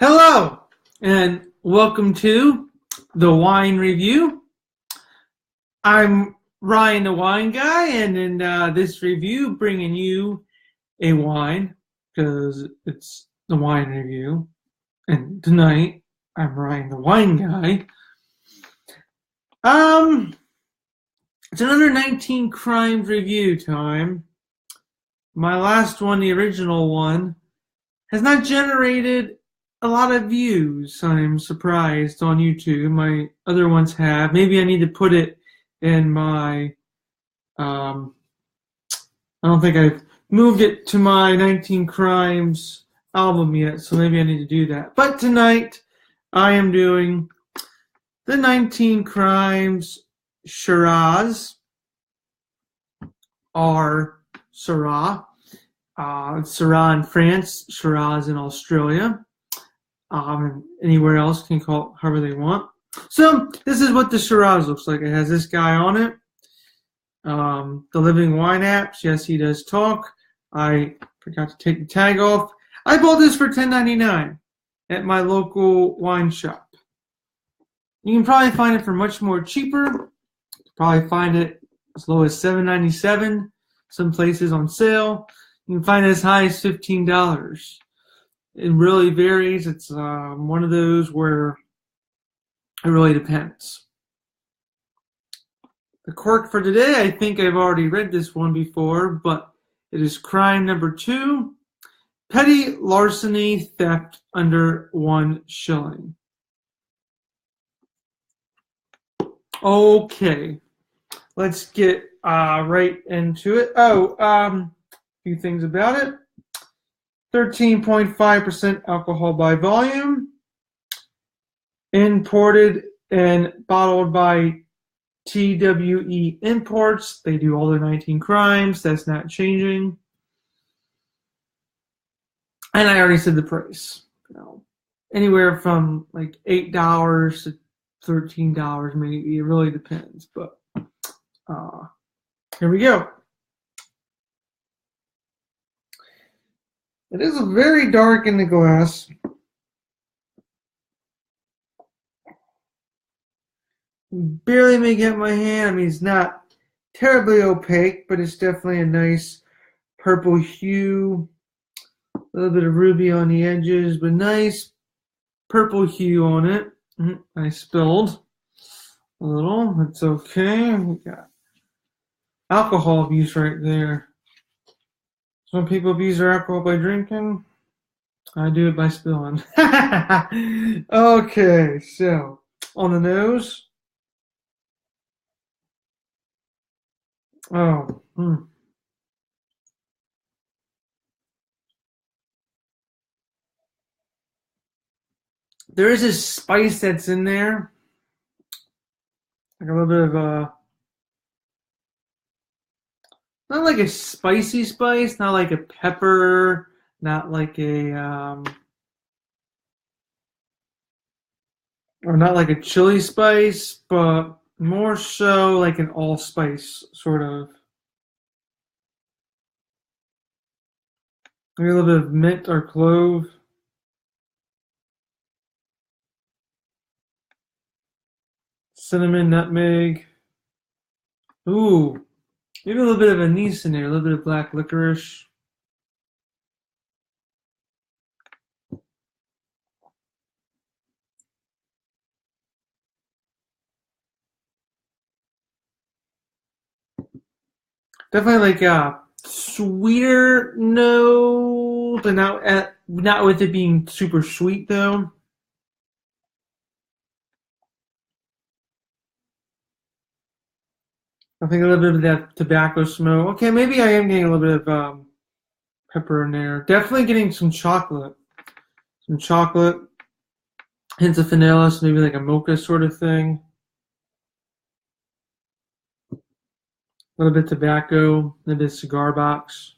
Hello, and welcome to the wine review. I'm Ryan, the wine guy, and in this review, bringing you a wine because it's the wine review. And tonight, I'm Ryan, the wine guy. It's another 19 Crimes review time. My last one, the original one, has not generated a lot of views. I'm surprised on YouTube. My other ones have. Maybe I need to put it in my. I don't think I've moved it to my 19 Crimes album yet, so maybe I need to do that. But tonight, I am doing the 19 Crimes Shiraz, or Syrah. Syrah in France, Shiraz in Australia. And anywhere else can call it however they want. So this is what the Shiraz looks like. It has this guy on it. The Living Wine apps. Yes, he does talk. I forgot to take the tag off. I bought this for $10.99 at my local wine shop. You can probably find it for much more cheaper. Probably find it as low as $7.97. Some places on sale. You can find it as high as $15. It really varies. It's one of those where it really depends. The cork for today, I think I've already read this one before, but it is crime number 2, petty larceny theft under 1 shilling. Okay, let's get right into it. A few things about it. 13.5% alcohol by volume, imported and bottled by TWE Imports. They do all the 19 Crimes. That's not changing. And I already said the price. Anywhere from like $8 to $13 maybe. It really depends. But here we go. It is very dark in the glass. Barely may get my hand. I mean, it's not terribly opaque, but it's definitely a nice purple hue. A little bit of ruby on the edges, but nice purple hue on it. I spilled a little. That's okay. We got alcohol abuse right there. Some people abuse their alcohol by drinking. I do it by spilling. Okay, so on the nose. There is a spice that's in there. Like a little bit of not like a spicy spice, not like a pepper, not like a or not like a chili spice, but more so like an allspice sort of. Maybe a little bit of mint or clove. Cinnamon, nutmeg. Ooh, maybe a little bit of anise in there, a little bit of black licorice. Definitely like a sweeter note, but not with it being super sweet though. I think a little bit of that tobacco smoke. Okay, maybe I am getting a little bit of pepper in there. Definitely getting some chocolate. Some chocolate. Hints of vanilla, so maybe like a mocha sort of thing. A little bit of tobacco, a little bit of cigar box.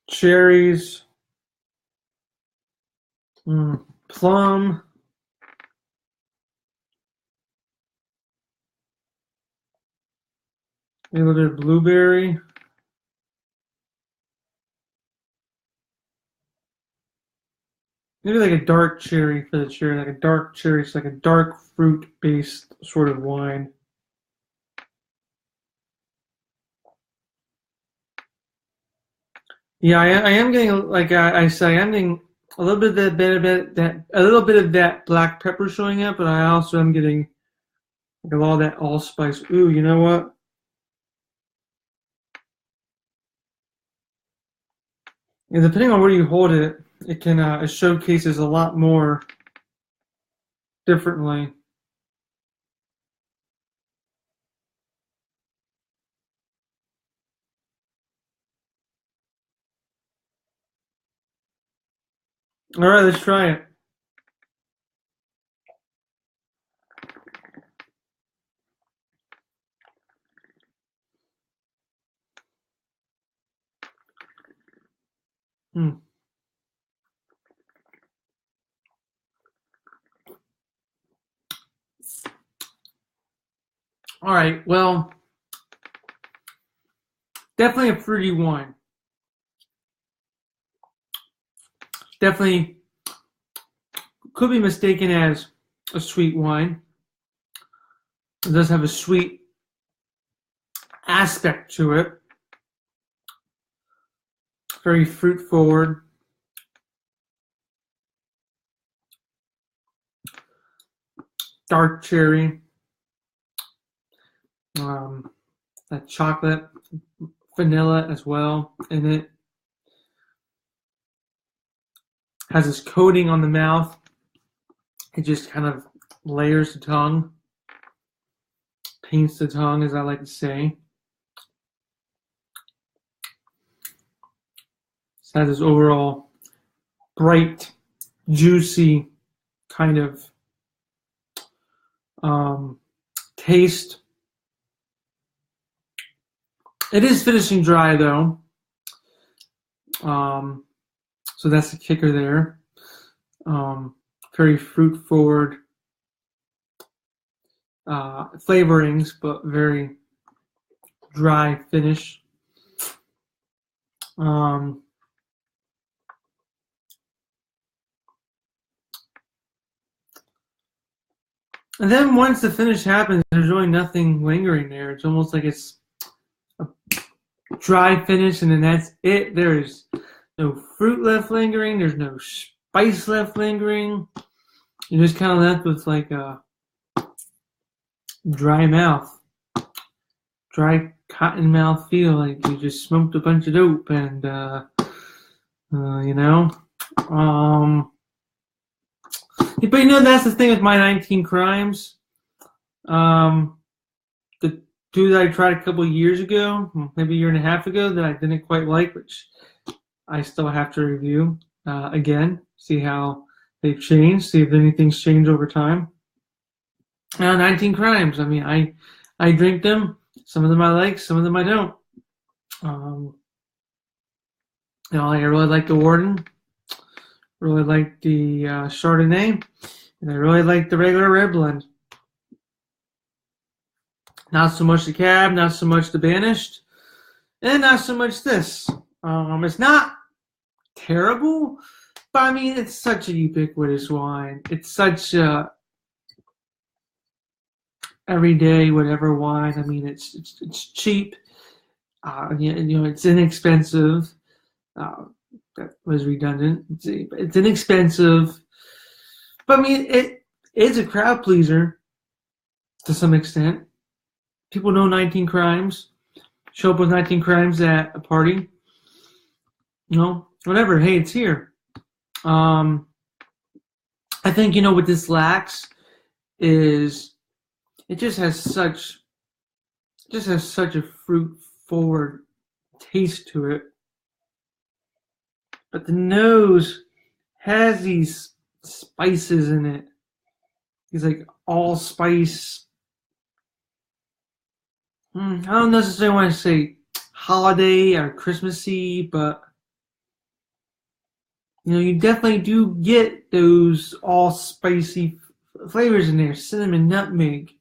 Cherries. Plum. A little bit of blueberry. maybe like a dark cherry for the cherry, like a dark cherry. It's like a dark fruit-based sort of wine. Yeah, I am getting, like I say, I'm getting a little bit of a little bit of that black pepper showing up, but I also am getting like a lot of that allspice. Ooh, you know what? Yeah, depending on where you hold it, it can it showcases a lot more differently. All right, let's try it. Hmm. All right, well, definitely a fruity wine. Definitely could be mistaken as a sweet wine. It does have a sweet aspect to it. Very fruit forward. Dark cherry. That chocolate, vanilla as well in it. Has this coating on the mouth. It just kind of layers the tongue. Paints the tongue, as I like to say. It has this overall bright, juicy kind of taste. It is finishing dry though, so that's the kicker there. Very fruit forward flavorings, but very dry finish. And then once the finish happens, there's really nothing lingering there. It's almost like it's a dry finish, and then that's it. There's no fruit left lingering. There's no spice left lingering. You're just kind of left with like a dry mouth, dry cotton mouth feel, like you just smoked a bunch of dope, and you know. But you know, that's the thing with my 19 Crimes. The two that I tried a couple of years ago, maybe a year and a half ago, that I didn't quite like, which I still have to review again, see how they've changed, see if anything's changed over time. 19 Crimes. I mean, I drink them. Some of them I like, some of them I don't. You know, I really like the Warden. Really like the Chardonnay, and I really like the regular red blend. Not so much the Cab, not so much the Banished, and not so much this. It's not terrible, but I mean, it's such a ubiquitous wine. It's such a everyday whatever wine. I mean, it's cheap. You know, it's inexpensive. That was redundant. It's inexpensive, but I mean, it is a crowd pleaser to some extent. People know 19 Crimes. Show up with 19 Crimes at a party. You know, whatever. Hey, it's here. I think, you know, what this lacks is it just has such a fruit forward taste to it. But the nose has these spices in it. These like allspice. I don't necessarily want to say holiday or Christmassy, but you know, you definitely do get those allspicy flavors in there: cinnamon, nutmeg,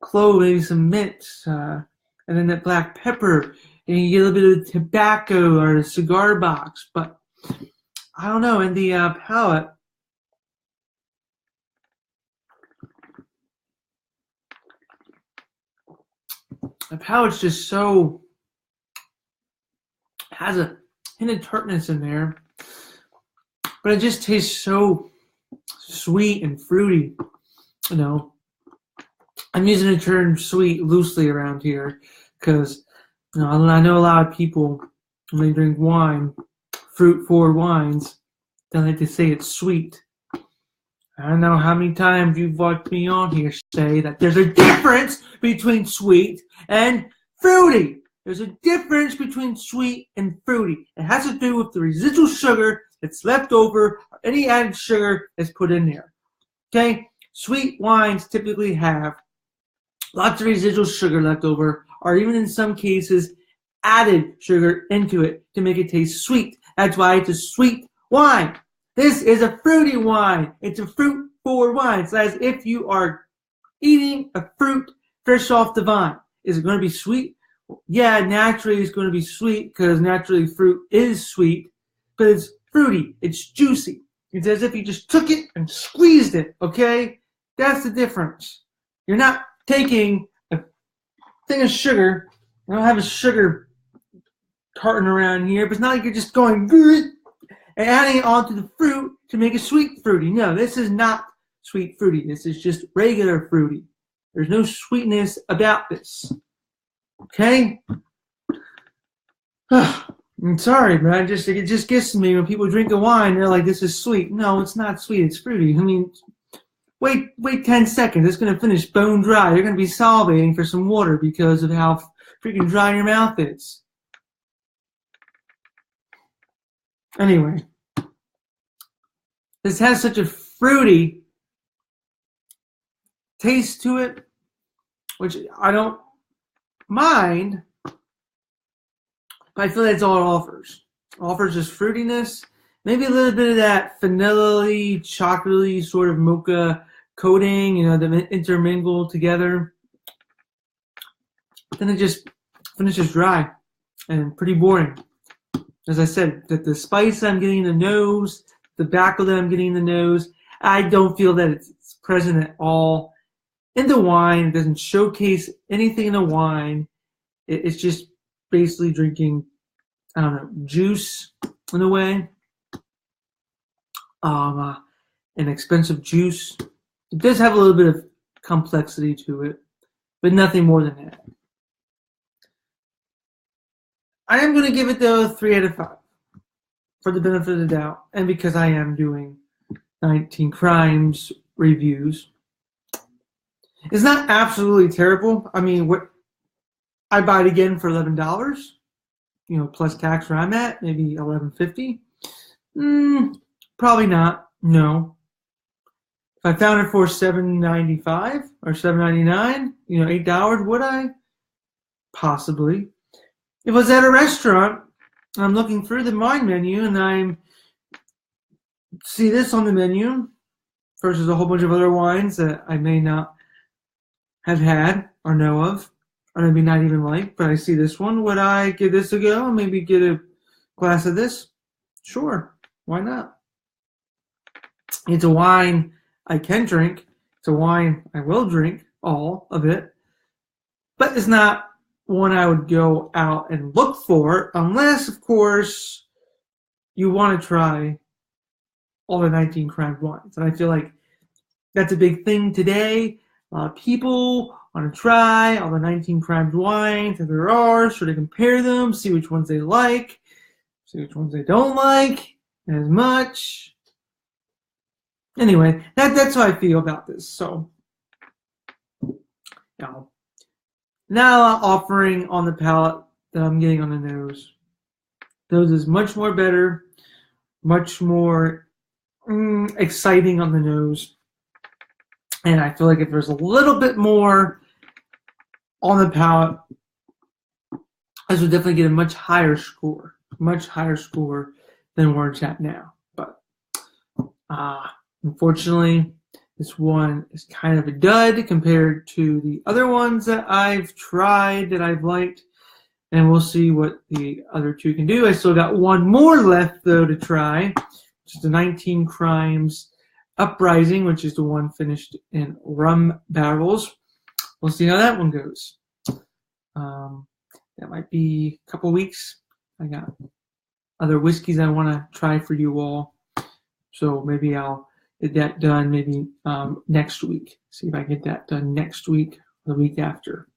clove, maybe some mint, and then that black pepper, and you get a little bit of tobacco or a cigar box. But I don't know, in the palate, the palate's just so, has a hint of tartness in there, but it just tastes so sweet and fruity. You know, I'm using the term sweet loosely around here because, you know, I know a lot of people, when they drink wine, fruit forward wines, they like to say it's sweet. I don't know how many times you've watched me on here say that there's a difference between sweet and fruity. There's a difference between sweet and fruity. It has to do with the residual sugar that's left over, or any added sugar that's put in there. Okay? Sweet wines typically have lots of residual sugar left over, or even in some cases, added sugar into it to make it taste sweet. That's why it's a sweet wine. This is a fruity wine. It's a fruit forward wine. It's as if you are eating a fruit fresh off the vine. Is it going to be sweet? Yeah, naturally it's going to be sweet because naturally fruit is sweet, but it's fruity. It's juicy. It's as if you just took it and squeezed it, okay? That's the difference. You're not taking a thing of sugar. I don't have a sugar carton around here, but it's not like you're just going and adding it onto the fruit to make it sweet fruity. No, this is not sweet fruity. This is just regular fruity. There's no sweetness about this. Okay? I'm sorry, but it just gets to me when people drink a wine, they're like, this is sweet. No, it's not sweet, it's fruity. I mean, wait 10 seconds. It's going to finish bone dry. You're going to be salivating for some water because of how freaking dry your mouth is. Anyway, this has such a fruity taste to it, which I don't mind, but I feel that's all it offers. It offers just fruitiness, maybe a little bit of that vanilla-y, chocolatey sort of mocha coating, you know, that intermingle together. Then it just finishes dry and pretty boring. As I said, that the spice I'm getting in the nose, the tobacco that I'm getting in the nose, I don't feel that it's present at all in the wine. It doesn't showcase anything in the wine. It's just basically drinking, I don't know, juice in a way. An expensive juice. It does have a little bit of complexity to it, but nothing more than that. I am going to give it, though, 3 out of 5 for the benefit of the doubt, and because I am doing 19 Crimes reviews. It's not absolutely terrible. I mean, what I buy it again for $11, you know, plus tax where I'm at, maybe $11.50. Probably not. No. If I found it for $7.95 or $7.99, you know, $8, would I? Possibly. If I was at a restaurant, I'm looking through the wine menu and I see this on the menu versus a whole bunch of other wines that I may not have had or know of, or maybe not even like, but I see this one. Would I give this a go and maybe get a glass of this? Sure. Why not? It's a wine I can drink. It's a wine I will drink, all of it. But it's not one I would go out and look for unless, of course, you want to try all the 19 Crimes wines. And I feel like that's a big thing today. A lot of people want to try all the 19 Crimes wines that there are, sort of compare them, see which ones they like, see which ones they don't like as much. Anyway, that's how I feel about this. So, now offering on the palate that I'm getting on the nose. Nose is much more better, much more exciting on the nose. And I feel like if there's a little bit more on the palate, this would definitely get a much higher score than where it's at now. But unfortunately, this one is kind of a dud compared to the other ones that I've tried that I've liked. And we'll see what the other two can do. I still got one more left, though, to try, which is the 19 Crimes Uprising, which is the one finished in rum barrels. We'll see how that one goes. That might be a couple weeks. I got other whiskeys I want to try for you all. So maybe I'll get that done maybe next week. See if I get that done next week or the week after.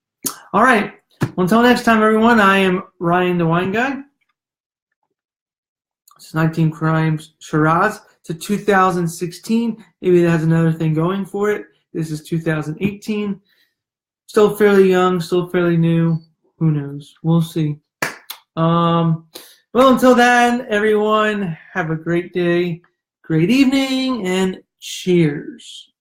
All right. Well, until next time, everyone, I am Ryan the Wine Guy. It's 19 Crimes Shiraz. It's a 2016. Maybe that has another thing going for it. This is 2018. Still fairly young, still fairly new. Who knows? We'll see. Well, until then, everyone, have a great day, great evening, and cheers.